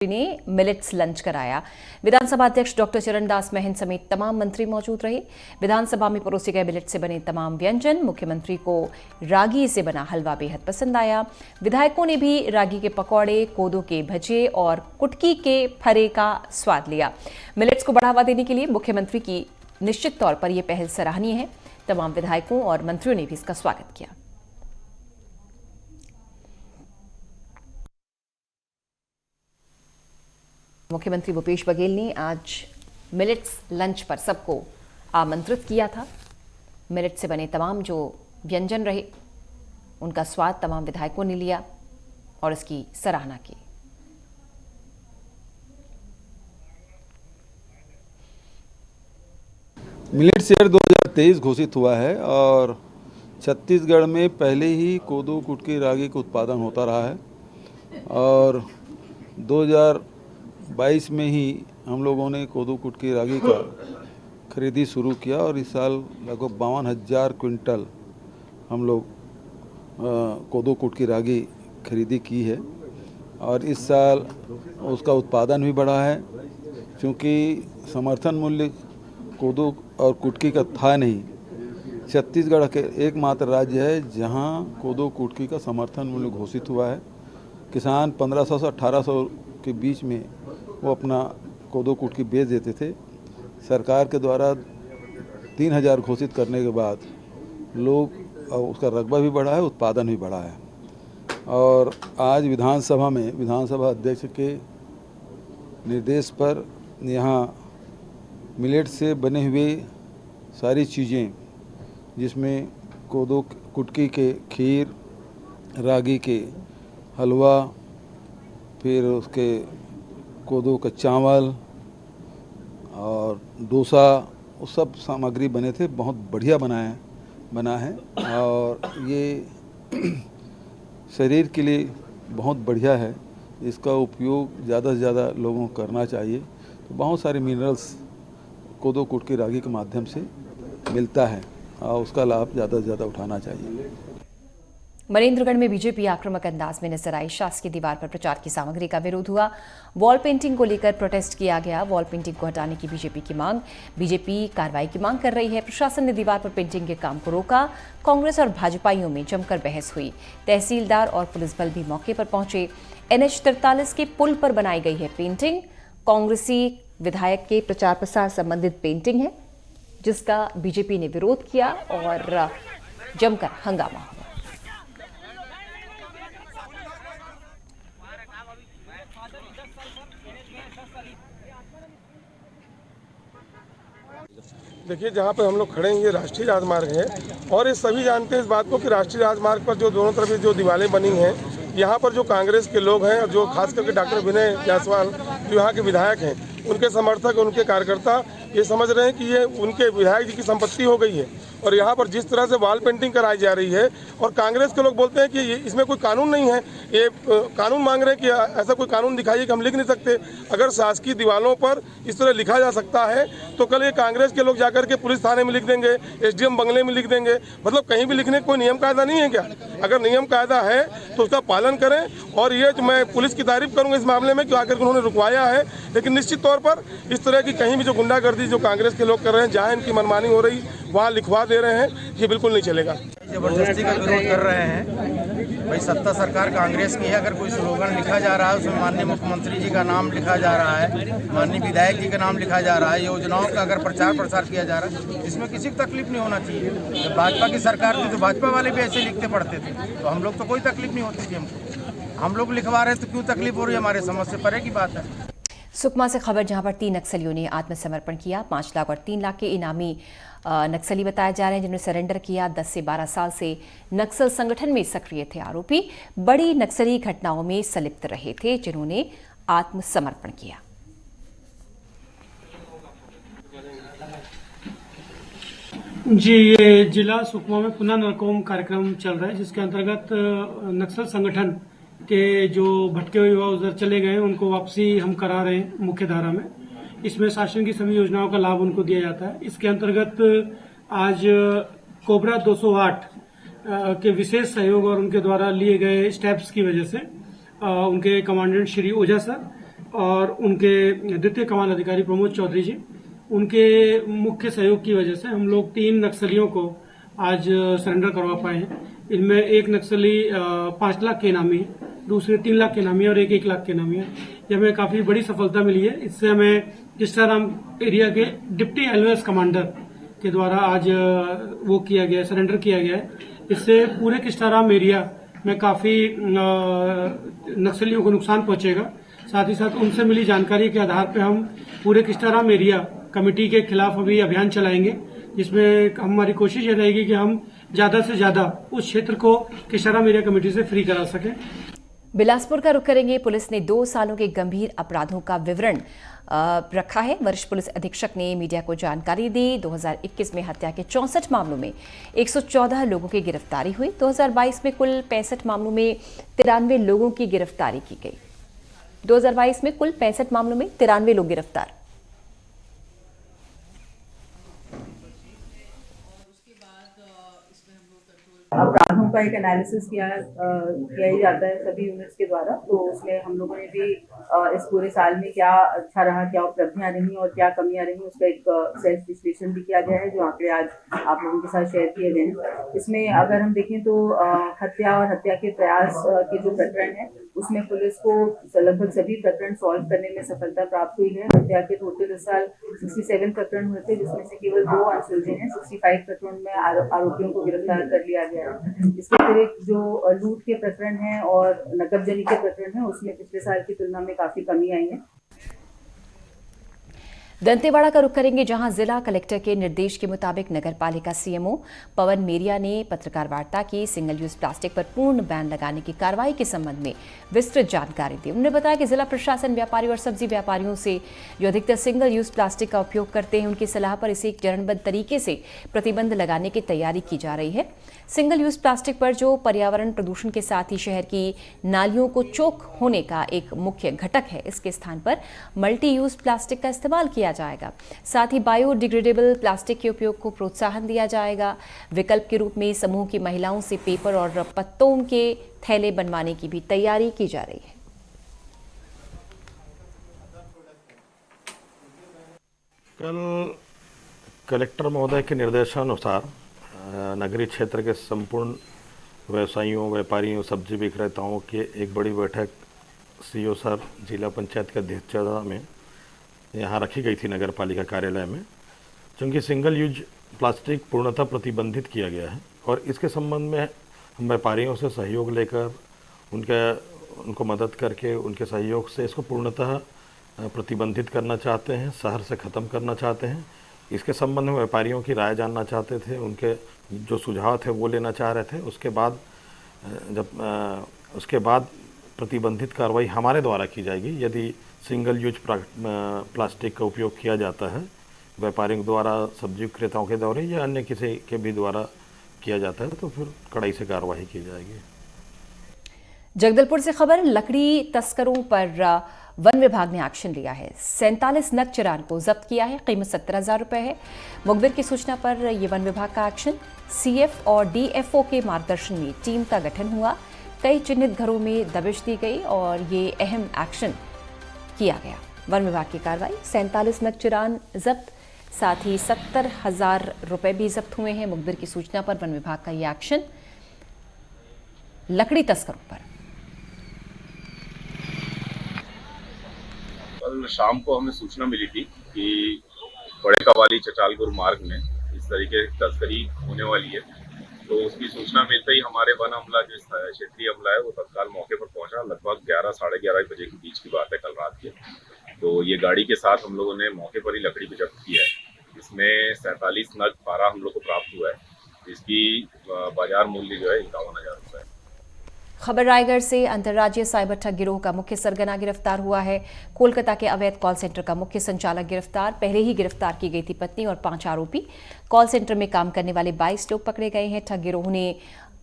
ने millets lunch कराया। विधानसभा अध्यक्ष डॉक्टर चरणदास महंत समेत तमाम मंत्री मौजूद रहे। विधानसभा में परोसे गए मिलेट से बने तमाम व्यंजन, मुख्यमंत्री को रागी से बना हलवा बेहद पसंद आया। विधायकों ने भी रागी के पकौड़े, कोदो के भजे और कुटकी के फरे का स्वाद लिया। मिलेट्स को बढ़ावा देने के लिए मुख्यमंत्री की निश्चित तौर पर यह पहल सराहनीय है। तमाम विधायकों और मंत्रियों ने भी इसका स्वागत किया। मुख्यमंत्री भूपेश बघेल ने आज मिलेट्स लंच पर सबको आमंत्रित किया था। मिलेट से बने तमाम जो व्यंजन रहे उनका स्वाद तमाम विधायकों ने लिया और इसकी सराहना की। मिलेट्स ईयर 2023 घोषित हुआ है और छत्तीसगढ़ में पहले ही कोदो, कुटकी, रागी का उत्पादन होता रहा है और 2022 में ही हम लोगों ने कोदो, कुटकी, रागी का खरीदी शुरू किया और इस साल लगभग 52,000 क्विंटल हम लोग कोदो, कुटकी, रागी खरीदी की है और इस साल उसका उत्पादन भी बढ़ा है। क्योंकि समर्थन मूल्य कोदो और कुटकी का था नहीं। छत्तीसगढ़ के एकमात्र राज्य है जहां कोदो, कुटकी का समर्थन मूल्य घोषित हुआ है। किसान 1500 से 1800 के बीच में वो अपना कोदो, कुटकी बेच देते थे। सरकार के द्वारा 3000 घोषित करने के बाद लोग उसका रकबा भी बढ़ा है, उत्पादन भी बढ़ा है। और आज विधानसभा में विधानसभा अध्यक्ष के निर्देश पर यहाँ मिलेट से बने हुए सारी चीज़ें, जिसमें कोदो, कुटकी के खीर, रागी के हलवा, फिर उसके कोदो का चावल और डोसा, वो सब सामग्री बने थे। बहुत बढ़िया बना है और ये शरीर के लिए बहुत बढ़िया है। इसका उपयोग ज़्यादा से ज़्यादा लोगों को करना चाहिए। तो बहुत सारे मिनरल्स कोदो, कुटकी, रागी के माध्यम से मिलता है और उसका लाभ ज़्यादा से ज़्यादा उठाना चाहिए। मनेन्द्रगढ़ में बीजेपी आक्रामक अंदाज में नजर आई। शासकीय दीवार पर प्रचार की सामग्री का विरोध हुआ। वॉल पेंटिंग को लेकर प्रोटेस्ट किया गया। वॉल पेंटिंग को हटाने की बीजेपी कार्रवाई की मांग कर रही है। प्रशासन ने दीवार पर पेंटिंग के काम को रोका। कांग्रेस और भाजपाइयों में जमकर बहस हुई। तहसीलदार और पुलिस बल भी मौके पर पहुंचे। NH 43 के पुल पर बनाई गई है पेंटिंग। कांग्रेसी विधायक के प्रचार प्रसार संबंधित पेंटिंग है, जिसका बीजेपी ने विरोध किया और जमकर हंगामा हुआ। देखिए, जहाँ पर हम लोग खड़े हैं ये राष्ट्रीय राजमार्ग है और ये सभी जानते हैं इस बात को कि राष्ट्रीय राजमार्ग पर जो दोनों तरफ जो दीवारें बनी हैं, यहाँ पर जो कांग्रेस के लोग हैं और जो खास करके डॉक्टर विनय जायसवाल जो यहाँ के विधायक हैं, उनके समर्थक, उनके कार्यकर्ता ये समझ रहे हैं कि ये उनके विधायक जी की संपत्ति हो गई है। और यहाँ पर जिस तरह से वॉल पेंटिंग कराई जा रही है और कांग्रेस के लोग बोलते हैं कि इसमें कोई कानून नहीं है, ये कानून मांग रहे हैं कि ऐसा कोई कानून दिखाइए कि हम लिख नहीं सकते। अगर शासकीय दीवारों पर इस तरह लिखा जा सकता है तो कल ये कांग्रेस के लोग जाकर के पुलिस थाने में लिख देंगे, SDM बंगले में लिख देंगे। मतलब कहीं भी लिखने का कोई नियम कायदा नहीं है क्या? अगर नियम कायदा है तो उसका पालन करें। और ये मैं पुलिस की तारीफ करूँगा इस मामले में कि आकर के उन्होंने रुकवाया है। लेकिन निश्चित तौर पर इस तरह की कहीं भी जो गुंडागर्दी जो कांग्रेस के लोग कर रहे हैं, जहाँ इनकी मनमानी हो रही वहाँ लिखवा दे रहे हैं, ये बिल्कुल नहीं चलेगा। जबरदस्ती का विरोध कर रहे हैं। भाई सत्ता सरकार कांग्रेस की है। अगर कोई स्लोगन लिखा जा रहा है उसमें माननीय मुख्यमंत्री जी का नाम लिखा जा रहा है, माननीय विधायक जी का नाम लिखा जा रहा है, योजनाओं का अगर प्रचार प्रसार किया जा रहा है, इसमें किसी को तकलीफ नहीं होना चाहिए। जब भाजपा की सरकार थी तो भाजपा वाले भी ऐसे लिखते पढ़ते थे, तो हम लोग तो कोई तकलीफ नहीं होती थी हमको। हम लोग लिखवा रहे हैं तो क्यों तकलीफ हो रही है? हमारे समझ से परे की बात है। सुकमा से खबर, जहां पर 3 नक्सलियों ने आत्मसमर्पण किया। 5 लाख और 3 लाख के इनामी नक्सली बताए जा रहे हैं, जिन्होंने सरेंडर किया। 10 से 12 साल से नक्सल संगठन में सक्रिय थे आरोपी। बड़ी नक्सली घटनाओं में संलिप्त रहे थे, जिन्होंने आत्मसमर्पण किया। जी, ये जिला सुकमा में पुनः नरकोम कार्यक्रम चल रहा है, जिसके अंतर्गत नक्सल संगठन के जो भटके हुए युवा उधर चले गए उनको वापसी हम करा रहे हैं मुख्य धारा में। इसमें शासन की सभी योजनाओं का लाभ उनको दिया जाता है। इसके अंतर्गत आज कोबरा 208 के विशेष सहयोग और उनके द्वारा लिए गए स्टेप्स की वजह से उनके कमांडेंट श्री ओझा सर और उनके द्वितीय कमान अधिकारी प्रमोद चौधरी जी, उनके मुख्य सहयोग की वजह से हम लोग 3 नक्सलियों को आज सरेंडर करवा पाए हैं। इनमें एक नक्सली 5 लाख के इनामी है, दूसरे 3 लाख के इनामी और एक 1 लाख के इनामी है। ये हमें काफी बड़ी सफलता मिली है। इससे हमें किस्टाराम एरिया के डिप्टी एलओएस कमांडर के द्वारा आज वो किया गया, सरेंडर किया गया है। इससे पूरे किस्टाराम एरिया में काफी नक्सलियों को नुकसान पहुंचेगा। साथ ही साथ उनसे मिली जानकारी के आधार पर हम पूरे किस्टाराम एरिया कमेटी के खिलाफ अभी अभियान चलाएंगे, जिसमें हमारी कोशिश ये रहेगी कि हम ज्यादा से ज्यादा उस क्षेत्र को किस्टाराम एरिया कमेटी से फ्री करा सकें। बिलासपुर का रुख करेंगे। पुलिस ने 2 सालों के गंभीर अपराधों का विवरण रखा है। वरिष्ठ पुलिस अधीक्षक ने मीडिया को जानकारी दी। 2021 में हत्या के 64 मामलों में 114 लोगों की गिरफ्तारी हुई। 2022 में कुल 65 मामलों में 93 लोगों की गिरफ्तारी की गई। 2022 में कुल 65 मामलों में 93 लोग गिरफ्तार। अपराधों का एक एनालिसिस किया ही जाता है सभी यूनिट्स के द्वारा। तो उसमें हम लोगों ने भी इस पूरे साल में क्या अच्छा रहा, क्या उपलब्धियां रही और क्या कमियां रही, उसका एक सेल्फ विश्लेषण भी किया गया है, जो आंकड़े आज आप लोगों के साथ शेयर किए गए हैं। इसमें अगर हम देखें तो हत्या और हत्या के प्रयास के जो प्रकरण है, उसमें पुलिस को लगभग सभी प्रकरण सॉल्व करने में सफलता प्राप्त हुई है। हत्या के टोटल इस साल 67 प्रकरण हुए थे, जिसमें से केवल 2 अनसुलझे हैं। 65 प्रकरण में आरोपियों को गिरफ्तार कर लिया गया है। इसके अतिरिक्त जो लूट के प्रकरण हैं और नकबजनी के प्रकरण हैं, उसमें पिछले साल की तुलना में काफी कमी आई है। दंतेवाड़ा का रुख करेंगे, जहां जिला कलेक्टर के निर्देश के मुताबिक नगरपालिका सीएमओ पवन मेरिया ने पत्रकार वार्ता की। सिंगल यूज प्लास्टिक पर पूर्ण बैन लगाने की कार्रवाई के संबंध में विस्तृत जानकारी दी। उन्होंने बताया कि जिला प्रशासन व्यापारी और सब्जी व्यापारियों से जो अधिकतर सिंगल यूज प्लास्टिक का उपयोग करते हैं, उनकी सलाह पर इसे एक चरणबद्ध तरीके से प्रतिबंध लगाने की तैयारी की जा रही है। सिंगल यूज प्लास्टिक पर जो पर्यावरण प्रदूषण के साथ ही शहर की नालियों को चोक होने का एक मुख्य घटक है, इसके स्थान पर मल्टी यूज प्लास्टिक का इस्तेमाल किया जाएगा। साथ ही बायोडिग्रेडेबल प्लास्टिक के उपयोग को प्रोत्साहन दिया जाएगा। विकल्प के रूप में समूह की महिलाओं से पेपर और पत्तों के थैले बनवाने की भी तैयारी की जा रही है। कल कलेक्टर महोदय के निर्देशानुसार नगरीय क्षेत्र के संपूर्ण व्यवसायियों, व्यापारियों, सब्जी विक्रेताओं की एक बड़ी बैठक सीओ सर जिला पंचायत की अध्यक्षता में यहाँ रखी गई थी नगर पालिका कार्यालय में। क्योंकि सिंगल यूज प्लास्टिक पूर्णतः प्रतिबंधित किया गया है और इसके संबंध में हम व्यापारियों से सहयोग लेकर उनको मदद करके उनके सहयोग से इसको पूर्णतः प्रतिबंधित करना चाहते हैं, शहर से ख़त्म करना चाहते हैं। इसके संबंध में व्यापारियों की राय जानना चाहते थे, उनके जो सुझाव थे वो लेना चाह रहे थे। उसके बाद प्रतिबंधित कार्रवाई हमारे द्वारा की जाएगी। यदि सिंगल यूज प्लास्टिक का उपयोग किया जाता है व्यापारियों द्वारा, सब्जी विक्रेताओं के द्वारा या अन्य किसी के भी द्वारा किया जाता है, तो फिर कड़ाई से कार्रवाई की जाएगी। जगदलपुर से खबर, लकड़ी तस्करों पर वन विभाग ने एक्शन लिया है। 47 नग चिरान को जब्त किया है। कीमत 17,000 रुपए है। मुखबिर की सूचना पर यह वन विभाग का एक्शन। सीएफ और डीएफओ के मार्गदर्शन में टीम का गठन हुआ। कई चिन्हित घरों में दबिश दी गई और ये अहम एक्शन किया गया। वन विभाग की कार्रवाई, 47 नग चिरान जब्त, साथ ही 70,000 रुपए भी जब्त हुए हैं। मुखबिर की सूचना पर वन विभाग का ये एक्शन लकड़ी तस्करों पर। कल शाम को हमें सूचना मिली थी कि बड़े कवाली चचालपुर मार्ग में इस तरीके की तस्करी होने वाली है। तो उसकी सूचना मिलते ही हमारे वन अमला, जो क्षेत्रीय अमला है, वो तत्काल मौके पर पहुंचा। लगभग 11 साढ़े 11 बजे के बीच की बात है कल रात की। तो ये गाड़ी के साथ हम लोगों ने मौके पर ही लकड़ी को जब्त किया है। इसमें 47 नग पारा हम लोग को प्राप्त हुआ है, जिसकी बाजार मूल्य जो है 51,000 रुपये है। खबर रायगढ़ से, अंतर्राज्यीय साइबर ठग गिरोह का मुख्य सरगना गिरफ्तार हुआ है। कोलकाता के अवैध कॉल सेंटर का मुख्य संचालक गिरफ्तार। पहले ही गिरफ्तार की गई थी पत्नी और 5 आरोपी। कॉल सेंटर में काम करने वाले 22 लोग पकड़े गए हैं। ठग गिरोह ने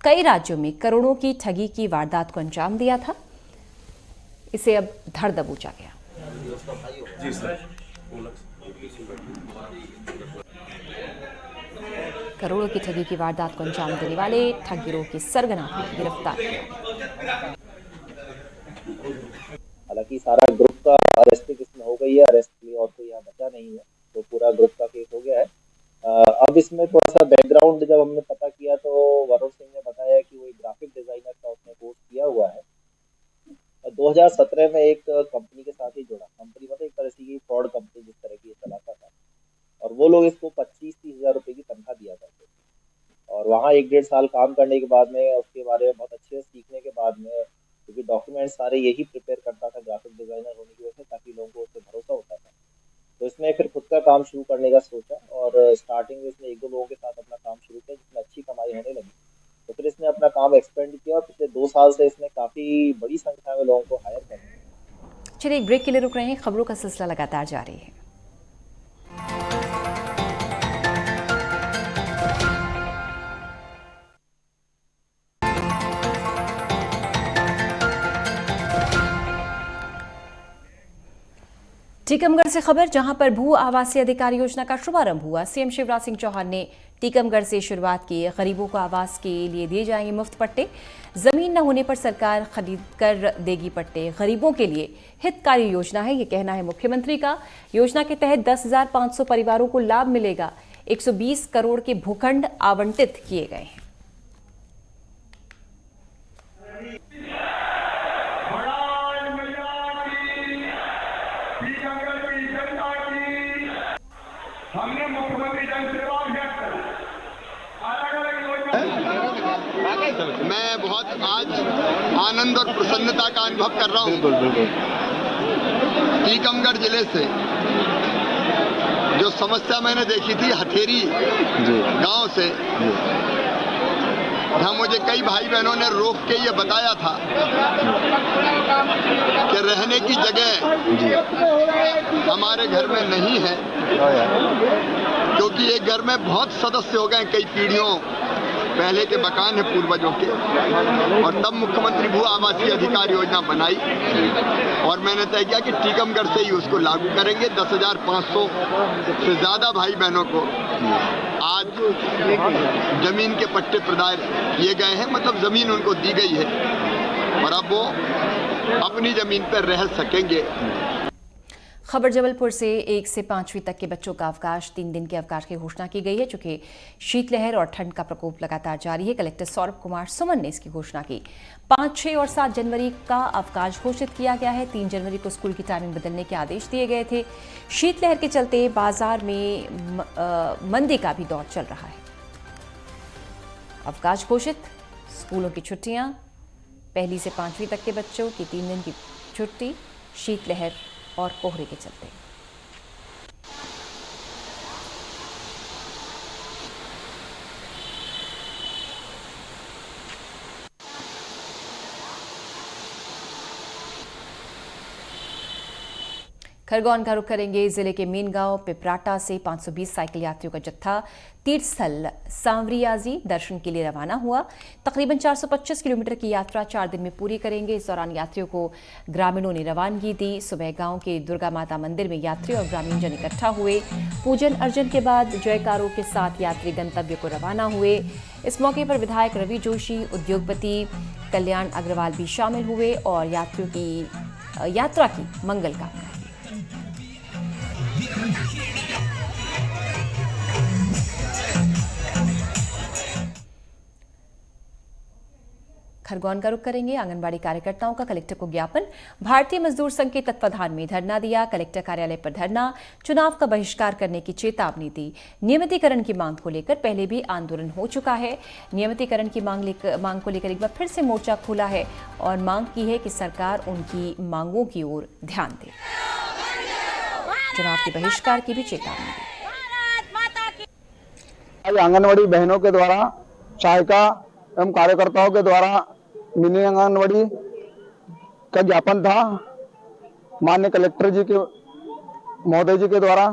कई राज्यों में करोड़ों की ठगी की वारदात को अंजाम दिया था। इसे अब धर दबोचा गया। करोड़ों की ठगी की वारदात को अंजाम देने वाले ठग गिरोह के सरगना को गिरफ्तार किया। हालांकि सारा ग्रुप का अरेस्टिंग इसमें हो गई है, अरेस्ट के लिए और कोई यहाँ बचा नहीं है, तो पूरा ग्रुप का केस हो गया है। अब इसमें थोड़ा सा बैकग्राउंड जब हमने पता किया तो वरुण सिंह ने बताया कि वो एक ग्राफिक डिजाइनर का उसने कोर्स किया हुआ है। 2017 में एक कंपनी के साथ ही जुड़ा, कंपनी मतलब एक तरह से की फ्रॉड कंपनी जिस तरह की चलाता था, और वो लोग इसको 25-30 हजार रुपए की तनख्वाह दिया करते थे। और वहाँ 1-1.5 साल काम करने के बाद में उसके बारे में बहुत अच्छे से सीखने के बाद में, क्योंकि डॉक्यूमेंट सारे यही प्रिपेयर करता था ग्राफिक डिजाइनर होने की वजह से, ताकि लोगों को उससे भरोसा होता था। तो इसने फिर खुद का काम शुरू करने का सोचा और स्टार्टिंग में इसने 1-2 लोगों के साथ अपना काम शुरू किया, जिसमें अच्छी कमाई होने लगी। तो फिर इसने अपना काम एक्सपेंड किया और पिछले 2 साल से इसने काफी बड़ी संख्या में लोगों को हायर कर लिया। चलिए एक ब्रेक के लिए रुक रहे हैं, खबरों का सिलसिला लगातार जारी है। टीकमगढ़ से खबर, जहां पर भू आवासीय अधिकार योजना का शुभारंभ हुआ। सीएम शिवराज सिंह चौहान ने टीकमगढ़ से शुरुआत की। गरीबों को आवास के लिए दिए जाएंगे मुफ्त पट्टे, जमीन न होने पर सरकार खरीद कर देगी पट्टे। गरीबों के लिए हितकारी योजना है, ये कहना है मुख्यमंत्री का। योजना के तहत 10,500 परिवारों को लाभ मिलेगा। 120 करोड़ के भूखंड आवंटित किए गए हैं। मैं बहुत आज आनंद और प्रसन्नता का अनुभव कर रहा हूँ। टीकमगढ़ जिले से जो समस्या मैंने देखी थी हथेरी गांव से, जहाँ मुझे कई भाई बहनों ने रोक के ये बताया था कि रहने की जगह हमारे घर में नहीं है, क्योंकि एक घर में बहुत सदस्य हो गए, कई पीढ़ियों पहले के मकान है पूर्वजों के। और तब मुख्यमंत्री भू आवासीय अधिकार योजना बनाई और मैंने तय किया कि टीकमगढ़ से ही उसको लागू करेंगे। 10,500 से ज़्यादा भाई बहनों को आज जमीन के पट्टे प्रदान किए गए हैं, मतलब जमीन उनको दी गई है और अब वो अपनी जमीन पर रह सकेंगे। खबर जबलपुर से 1 से 5वीं तक के बच्चों का अवकाश, 3 दिन के अवकाश की घोषणा की गई है, चूंकि शीतलहर और ठंड का प्रकोप लगातार जारी है। कलेक्टर सौरभ कुमार सुमन ने इसकी घोषणा की। 5, 6 और 7 जनवरी का अवकाश घोषित किया गया है। 3 जनवरी को स्कूल की टाइमिंग बदलने के आदेश दिए गए थे। शीतलहर के चलते बाजार में मंदी का भी दौर चल रहा है। अवकाश घोषित, स्कूलों की छुट्टियां, 1 से 5वीं तक के बच्चों की 3 दिन की छुट्टी, शीतलहर और कोहरे के चलते। खरगोन का रुख करेंगे। जिले के मेन गांव पिपराटा से 520 साइकिल यात्रियों का जत्था तीर्थ स्थल सांवरियाजी दर्शन के लिए रवाना हुआ। तकरीबन 425 किलोमीटर की यात्रा 4 दिन में पूरी करेंगे। इस दौरान यात्रियों को ग्रामीणों ने रवानगी दी। सुबह गांव के दुर्गा माता मंदिर में यात्री और ग्रामीण जन इकट्ठा हुए। पूजन अर्चन के बाद जयकारों के साथ यात्री गंतव्य को रवाना हुए। इस मौके पर विधायक रवि जोशी, उद्योगपति कल्याण अग्रवाल भी शामिल हुए और यात्रियों की यात्रा की मंगल कामना। खरगोन का रुख करेंगे। आंगनबाड़ी कार्यकर्ताओं का कलेक्टर को ज्ञापन। भारतीय मजदूर संघ के तत्वाधान में धरना दिया। कलेक्टर कार्यालय पर धरना, चुनाव का बहिष्कार करने की चेतावनी दी। नियमितीकरण की मांग को लेकर पहले भी आंदोलन हो चुका है। नियमितीकरण की मांग को लेकर एक बार फिर से मोर्चा खोला है और मांग की है कि सरकार उनकी मांगों की ओर ध्यान दे। चुनाव के बहिष्कार की भी चेतावनी दी। आज आंगनबाड़ी बहनों के द्वारा, सहायिका एवं कार्यकर्ताओं के द्वारा मिनी आंगनबाड़ी का ज्ञापन था माननीय कलेक्टर जी के महोदय जी के द्वारा।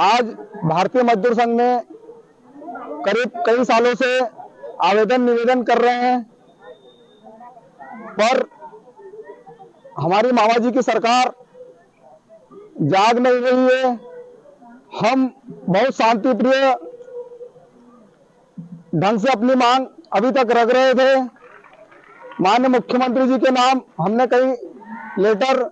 आज भारतीय मजदूर संघ में करीब कई सालों से आवेदन निवेदन कर रहे हैं, पर हमारी मामा जी की सरकार जाग नहीं रही है। हम बहुत शांति प्रिय ढंग से अपनी मांग अभी तक रख रहे थे। माननीय मुख्यमंत्री जी के नाम हमने कई लेटर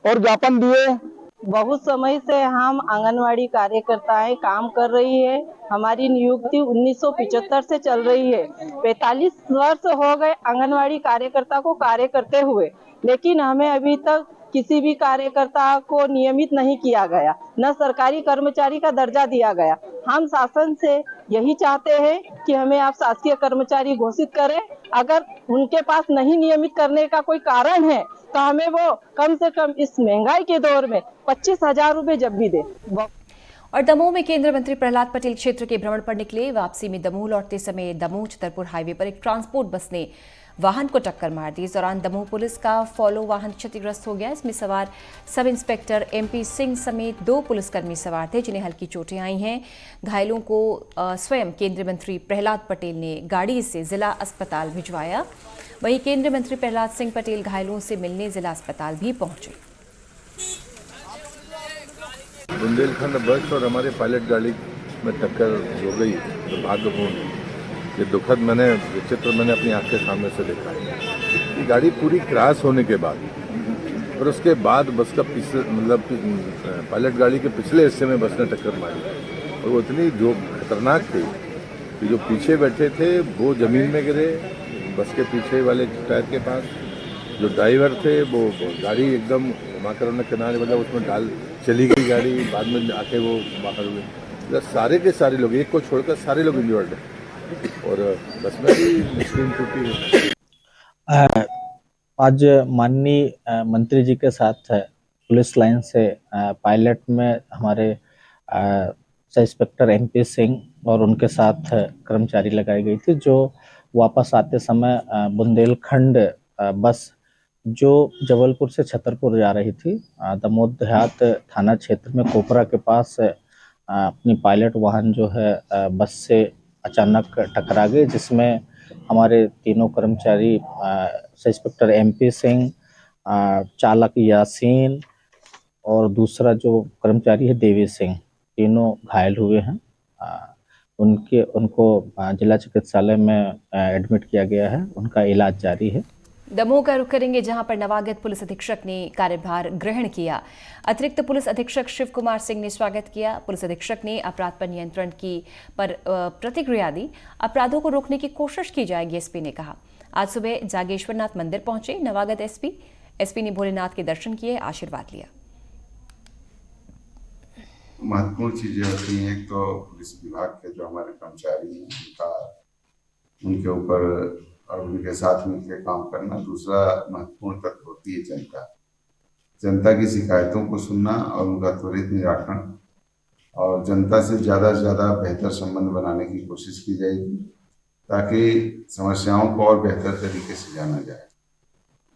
और ज्ञापन दिए। बहुत समय से हम आंगनवाड़ी कार्यकर्ताएं काम कर रही है। हमारी नियुक्ति 1975 से चल रही है। 45 वर्ष हो गए आंगनवाड़ी कार्यकर्ता को कार्य करते हुए, लेकिन हमें अभी तक किसी भी कार्यकर्ता को नियमित नहीं किया गया, न सरकारी कर्मचारी का दर्जा दिया गया। हम शासन से यही चाहते हैं कि हमें आप शासकीय कर्मचारी घोषित करें। अगर उनके पास नहीं नियमित करने का कोई कारण है तो हमें वो कम से कम इस महंगाई के दौर में 25,000 रुपए जब भी दे। और दमोह में केंद्रीय मंत्री प्रहलाद पटेल क्षेत्र के भ्रमण पर निकले। वापसी में दमोह लौटते समय दमोह छतरपुर हाईवे पर एक ट्रांसपोर्ट बस ने वाहन को टक्कर मार दी। इस दौरान दमोह पुलिस का फॉलो वाहन क्षतिग्रस्त हो गया। इसमें सवार सब इंस्पेक्टर MP सिंह समेत 2 पुलिसकर्मी सवार थे, जिन्हें हल्की चोटें आई हैं। घायलों को स्वयं केंद्रीय मंत्री प्रहलाद पटेल ने गाड़ी से जिला अस्पताल भिजवाया। वहीं केंद्रीय मंत्री प्रहलाद सिंह पटेल घायलों से मिलने जिला अस्पताल भी पहुंचे। बुंदेलखंड बस और हमारे पायलट गाड़ी में टक्कर हो गई, दुर्भाग्यपूर्ण। ये दुखद चित्र मैंने अपनी आंख के सामने से देखा है। ये गाड़ी पूरी क्रॉस होने के बाद और उसके बाद बस का पायलट गाड़ी के पिछले हिस्से में बस ने टक्कर मारी और वो इतनी जो खतरनाक थी कि जो पीछे बैठे थे वो जमीन में गिरे, बस के पीछे वाले टायर के पास जो ड्राइवर थे वो गाड़ी एकदम घुमाकर उन्हें किनारे उसमें डाल चली गई गाड़ी। बाद में आके वो बाहर हुए। सारे के सारे लोग, एक को छोड़कर सारे लोग इंजर्ड हैं और बस में भी स्क्रीन टूटी है। आज माननीय मंत्री जी के साथ पुलिस लाइन से पायलट में हमारे सब इंस्पेक्टर MP सिंह और उनके साथ कर्मचारी लगाई गई थी, जो वापस आते समय बुंदेलखंड बस जो जबलपुर से छतरपुर जा रही थी, दमोह देहात थाना क्षेत्र में कोपरा के पास अपनी पायलट वाहन जो है बस से अचानक टकरा गई, जिसमें हमारे तीनों कर्मचारी सब इंस्पेक्टर MP सिंह, चालक यासीन और दूसरा जो कर्मचारी है देवी सिंह, तीनों घायल हुए हैं। उनको जिला चिकित्सालय में एडमिट किया गया है, उनका इलाज जारी है। दमोह का रुख करेंगे, जहां पर नवागत पुलिस अधीक्षक ने कार्यभार ग्रहण किया। अतिरिक्त पुलिस अधीक्षक शिव कुमार सिंह ने स्वागत किया। पुलिस अधीक्षक ने अपराध पर नियंत्रण की पर प्रतिक्रिया दी। अपराधों को रोकने की कोशिश की जाएगी, SP ने कहा। आज सुबह जागेश्वरनाथ मंदिर पहुंचे नवागत SP ने भोलेनाथ के दर्शन किए, आशीर्वाद लिया। महत्वपूर्ण चीजें होती हैं, एक तो पुलिस विभाग के जो हमारे कर्मचारी हैं उनके ऊपर और उनके साथ मिलकर काम करना। दूसरा महत्वपूर्ण तत्व होती है जनता की शिकायतों को सुनना और उनका त्वरित निराकरण, और जनता से ज़्यादा बेहतर संबंध बनाने की कोशिश की जाएगी ताकि समस्याओं को और बेहतर तरीके से जाना जाए।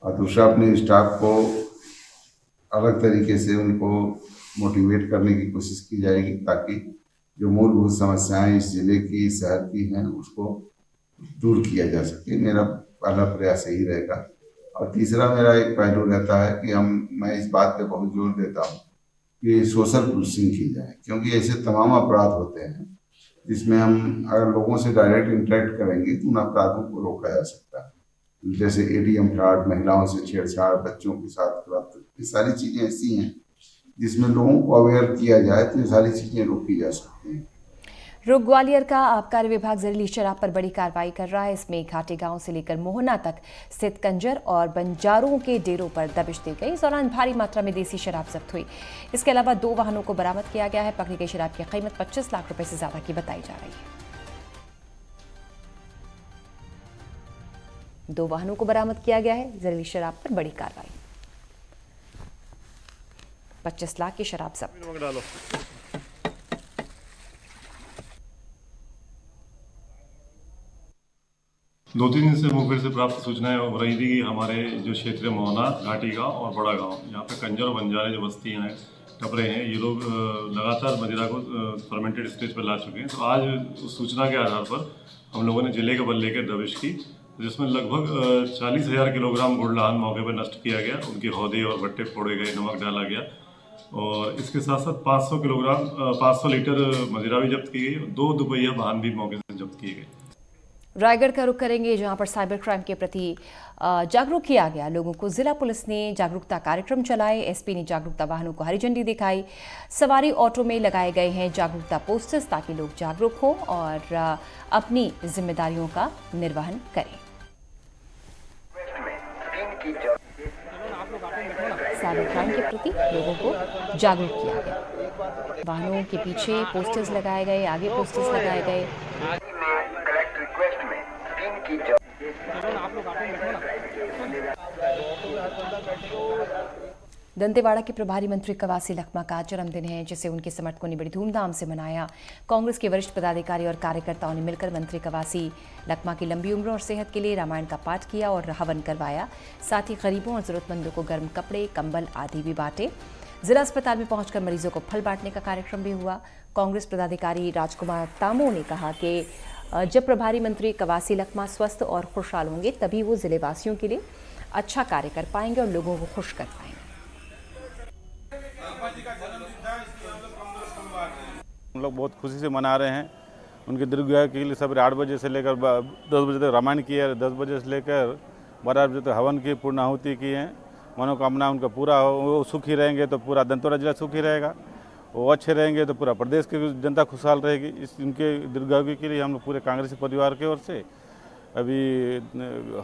और दूसरा, अपने स्टाफ को अलग तरीके से उनको मोटिवेट करने की कोशिश की जाएगी ताकि जो मूलभूत समस्याएं इस जिले की, शहर की हैं, उसको दूर किया जा सके। मेरा पहला प्रयास यही रहेगा। और तीसरा मेरा एक पहलू रहता है कि मैं इस बात पे बहुत जोर देता हूँ कि सोशल पुलिसिंग की जाए, क्योंकि ऐसे तमाम अपराध होते हैं जिसमें हम अगर लोगों से डायरेक्ट इंटरेक्ट करेंगे तो उन अपराधों को रोका जा सकता है। जैसे ATM फ्रॉड, महिलाओं से छेड़छाड़, बच्चों के साथ, ये सारी चीज़ें ऐसी हैं जिसमें लोगों को अवेयर किया जाए तो ये सारी चीज़ें रोकी जा सकती हैं। रुख ग्वालियर का आबकारी विभाग जहरीली शराब पर बड़ी कार्रवाई कर रहा है। इसमें घाटी गांव से लेकर मोहना तक स्थित कंजर और बंजारों के डेरों पर दबिश दी गई। इस दौरान भारी मात्रा में देसी शराब जब्त हुई। इसके अलावा 2 वाहनों को बरामद किया गया है। पकड़ी गई शराब की कीमत 25 लाख रुपए से ज्यादा की बताई जा रही है। 2 वाहनों को बरामद किया गया है। जहरीली शराब पर बड़ी कार्रवाई, 25 लाख की शराब जब्त। दो तीन दिन से मुखबिर से प्राप्त सूचनाएं हो रही थी कि हमारे जो क्षेत्र मोहना, घाटी गांव और बड़ा गांव, यहाँ पे कंजर और बंजारे जो बस्तियाँ हैं, टपरे हैं, ये लोग लगातार मदिरा को फर्मेंटेड स्टेज पर ला चुके हैं। तो आज उस सूचना के आधार पर हम लोगों ने जिले का बल लेकर दबिश की, जिसमें लगभग 40,000 किलोग्राम गुड़लाहन मौके पर नष्ट किया गया। उनके हौदे और भट्टे फोड़े गए, नमक डाला गया और इसके साथ साथ 500 लीटर मदिरा भी जब्त की गई और 2 दुपहिया वाहन भी मौके से जब्त किए गए। रायगढ़ का रुख करेंगे, जहां पर साइबर क्राइम के प्रति जागरूक किया गया। लोगों को जिला पुलिस ने जागरूकता कार्यक्रम चलाए। एसपी ने जागरूकता वाहनों को हरी झंडी दिखाई। सवारी ऑटो में लगाए गए हैं जागरूकता पोस्टर्स ताकि लोग जागरूक हों और अपनी जिम्मेदारियों का निर्वहन करें। साइबर क्राइम के प्रति लोगों को जागरूक किया गया। वाहनों के पीछे पोस्टर्स लगाए गए, आगे पोस्टर्स लगाए गए। दंतेवाड़ा के प्रभारी मंत्री कवासी लखमा का जन्मदिन है, जिसे उनके समर्थकों ने बड़ी धूमधाम से मनाया। कांग्रेस के वरिष्ठ पदाधिकारी और कार्यकर्ताओं ने मिलकर मंत्री कवासी लखमा की लंबी उम्र और सेहत के लिए रामायण का पाठ किया और हवन करवाया। साथ ही गरीबों और जरूरतमंदों को गर्म कपड़े, कंबल आदि भी बांटे। जिला अस्पताल में पहुंचकर मरीजों को फल बांटने का कार्यक्रम भी हुआ। कांग्रेस पदाधिकारी राजकुमार तामो ने कहा कि जब प्रभारी मंत्री कवासी लखमा स्वस्थ और खुशहाल होंगे तभी वो जिले वासियों के लिए अच्छा कार्य कर पाएंगे और लोगों को खुश कर पाएंगे। हम लोग बहुत खुशी से मना रहे हैं। उनके दीर्घायु के लिए सवेरे 8 बजे से लेकर 10 बजे तक रामायण की है, 10 बजे से लेकर 12 बजे तक हवन की, पूर्ण आहुति की है। मनोकामना उनका पूरा हो, वो सुखी रहेंगे तो पूरा दंतेवाड़ा जिला सुखी रहेगा, वो अच्छे रहेंगे तो पूरा प्रदेश की जनता खुशहाल रहेगी। इस उनके दीर्घायु के लिए हम लोग पूरे कांग्रेसी परिवार की ओर से अभी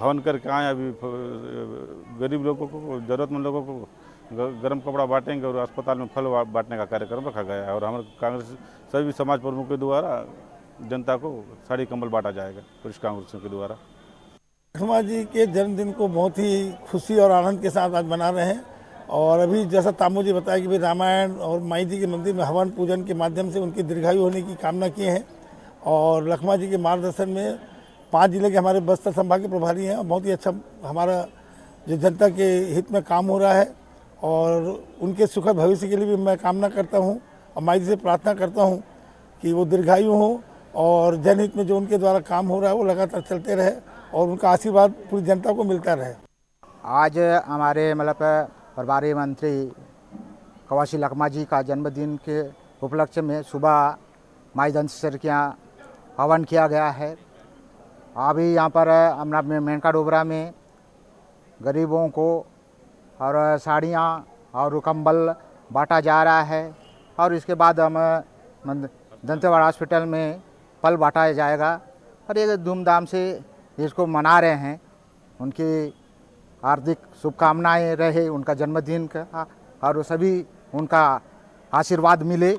हवन करके आए। अभी गरीब लोगों को, जरूरतमंद लोगों को गर्म कपड़ा बांटेंगे और अस्पताल में फल बांटने का कार्यक्रम रखा गया है। और हमारे कांग्रेस सभी समाज प्रमुखों के द्वारा जनता को साड़ी कंबल बांटा जाएगा प्रदेश कांग्रेस के द्वारा। लखमा जी के जन्मदिन को बहुत ही खुशी और आनंद के साथ आज मना रहे हैं। और अभी जैसा तामो जी बताया कि भाई रामायण और माई जी के मंदिर में हवन पूजन के माध्यम से उनकी दीर्घायु होने की कामना किए हैं। और लखमा जी के मार्गदर्शन में 5 जिले के हमारे बस्तर संभाग के प्रभारी हैं और बहुत ही अच्छा हमारा जो जनता के हित में काम हो रहा है। और उनके सुखद भविष्य के लिए भी मैं कामना करता हूं और माई जी से प्रार्थना करता हूं कि वो दीर्घायु हो और जनहित में जो उनके द्वारा काम हो रहा है वो लगातार चलते रहे और उनका आशीर्वाद पूरी जनता को मिलता रहे। आज हमारे मतलब प्रभारी मंत्री कवासी लखमा जी का जन्मदिन के उपलक्ष्य में सुबह माई दंतेश्वरी के यहाँ हवन किया गया है। अभी यहाँ पर हमारा मेनका डोबरा में गरीबों को और साड़ियाँ और कंबल बांटा जा रहा है। और इसके बाद हम दंतेवाड़ा हॉस्पिटल में फल बांटा जाएगा और ये धूमधाम से इसको मना रहे हैं। उनकी हार्दिक शुभकामनाएं रहे उनका जन्मदिन का और सभी उनका आशीर्वाद मिले,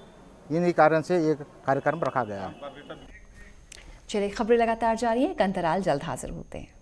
इन्हीं कारण से ये कार्यक्रम रखा गया। चलिए, खबरें लगातार जारी हैं, एक अंतराल जल्द हाजिर होते हैं।